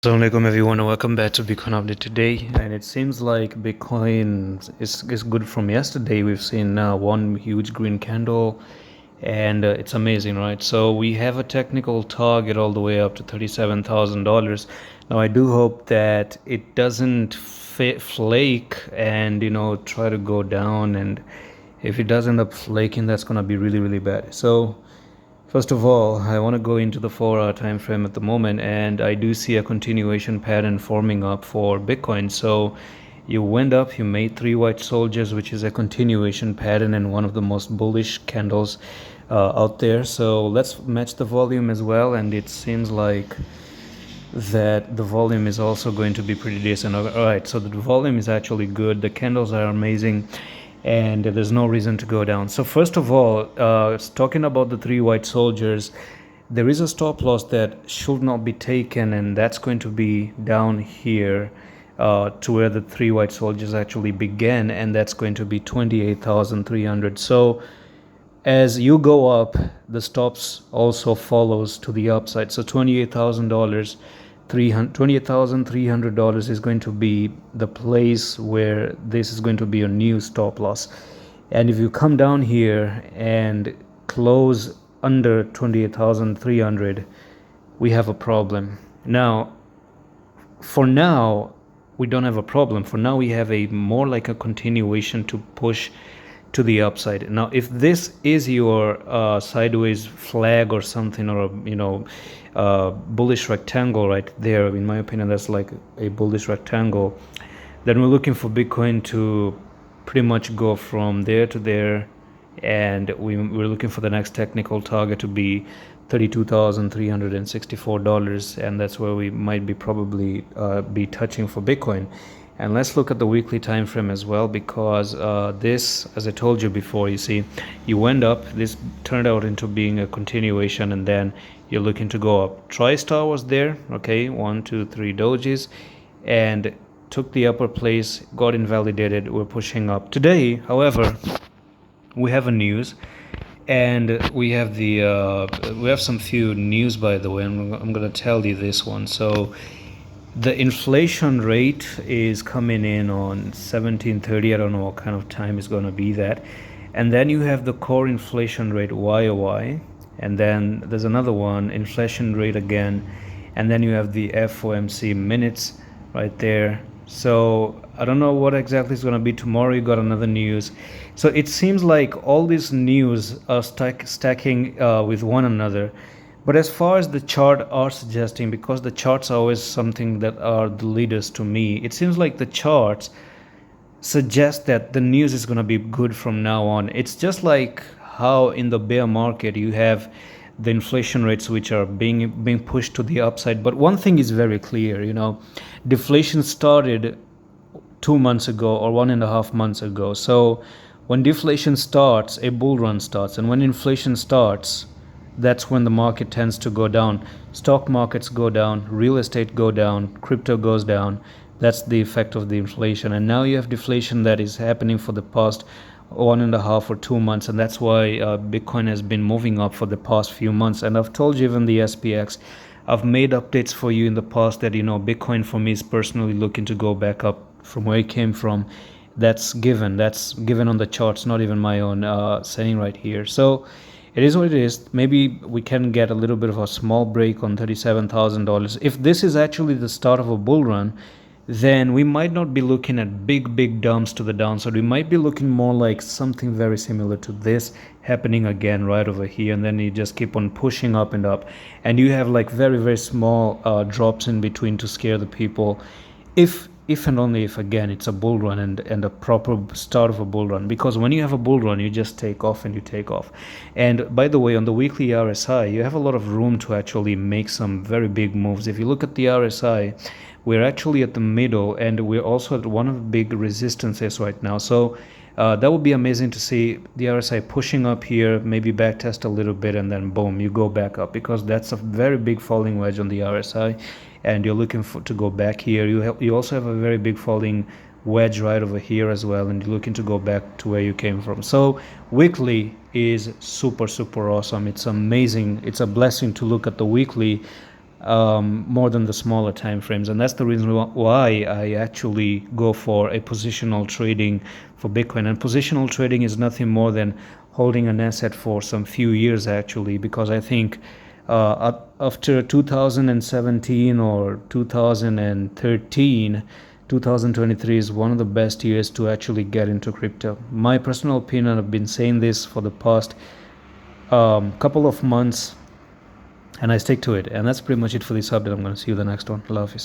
Assalamualaikum everyone and welcome back to Bitcoin Update today. And it seems like Bitcoin is good from yesterday. We've seen one huge green candle and it's amazing, right? So we have a technical target all the way up to $37,000. Now I do hope that it doesn't flake and try to go down, and if it does end up flaking, that's gonna be really, really bad. So first of all, I want to go into the 4-hour time frame at the moment, and I do see a continuation pattern forming up for Bitcoin. So you went up, you made three white soldiers, which is a continuation pattern and one of the most bullish candles out there. So let's match the volume as well, and it seems like that the volume is also going to be pretty decent. All right, so the volume is actually good, the candles are amazing, and there's no reason to go down. So first of all, talking about the three white soldiers, there is a stop loss that should not be taken, and that's going to be down here to where the three white soldiers actually began, and that's going to be 28,300. So as you go up, the stops also follows to the upside. So $28,000, $28,300 is going to be the place where this is going to be a new stop loss. And if you come down here and close under 28,300, we have a problem. Now, for now, we don't have a problem. For now, we have a more like a continuation to push to the upside. Now, if this is your sideways flag or something, or bullish rectangle right there, in my opinion, that's like a bullish rectangle, then we're looking for Bitcoin to pretty much go from there to there, and we're looking for the next technical target to be $32,364, and that's where we might be probably be touching for Bitcoin. And let's look at the weekly time frame as well, because this, as I told you before, you see, you went up, this turned out into being a continuation, and then you're looking to go up. TriStar was there, okay, 1 2 3 dojis, and took the upper place, got invalidated. We're pushing up today. However, we have a news, and we have some few news, by the way. I'm gonna tell you this one. So the inflation rate is coming in on 1730. I don't know what kind of time is going to be that. And then you have the core inflation rate YOY, and then there's another one, inflation rate again, and then you have the FOMC minutes right there. So I don't know what exactly is going to be tomorrow. You got another news. So it seems like all these news are stacking with one another. But as far as the chart are suggesting, because the charts are always something that are the leaders to me, it seems like the charts suggest that the news is going to be good from now on. It's just like how in the bear market you have the inflation rates which are being pushed to the upside. But one thing is very clear, deflation started 2 months ago or 1.5 months ago. So when deflation starts, a bull run starts, and when inflation starts, that's when the market tends to go down. Stock markets go down, real estate go down, crypto goes down. That's the effect of the inflation. And now you have deflation that is happening for the past 1.5 or 2 months, and that's why Bitcoin has been moving up for the past few months. And I've told you, even the SPX, I've made updates for you in the past that Bitcoin for me is personally looking to go back up from where it came from. That's given on the charts, not even my own saying right here. So it is what it is. Maybe we can get a little bit of a small break on $37,000. If this is actually the start of a bull run, then we might not be looking at big dumps to the downside. We might be looking more like something very similar to this happening again right over here, and then you just keep on pushing up and up, and you have like very small drops in between to scare the people. If and only if, again, it's a bull run and a proper start of a bull run. Because when you have a bull run, you just take off and you take off. And by the way, on the weekly RSI, you have a lot of room to actually make some very big moves. If you look at the RSI, we're actually at the middle, and we're also at one of the big resistances right now. So that would be amazing to see the RSI pushing up here, maybe back test a little bit, and then boom, you go back up, because that's a very big falling wedge on the RSI, and you're looking to go back here. You also have a very big falling wedge right over here as well, and you're looking to go back to where you came from. So weekly is super awesome. It's amazing. It's a blessing to look at the weekly more than the smaller time frames, and that's the reason why I actually go for a positional trading for Bitcoin. And positional trading is nothing more than holding an asset for some few years actually, because I think after 2017 or 2013, 2023 is one of the best years to actually get into crypto. My personal opinion, I've been saying this for the past couple of months, and I stick to it. And that's pretty much it for this update. I'm going to see you in the next one. Love you.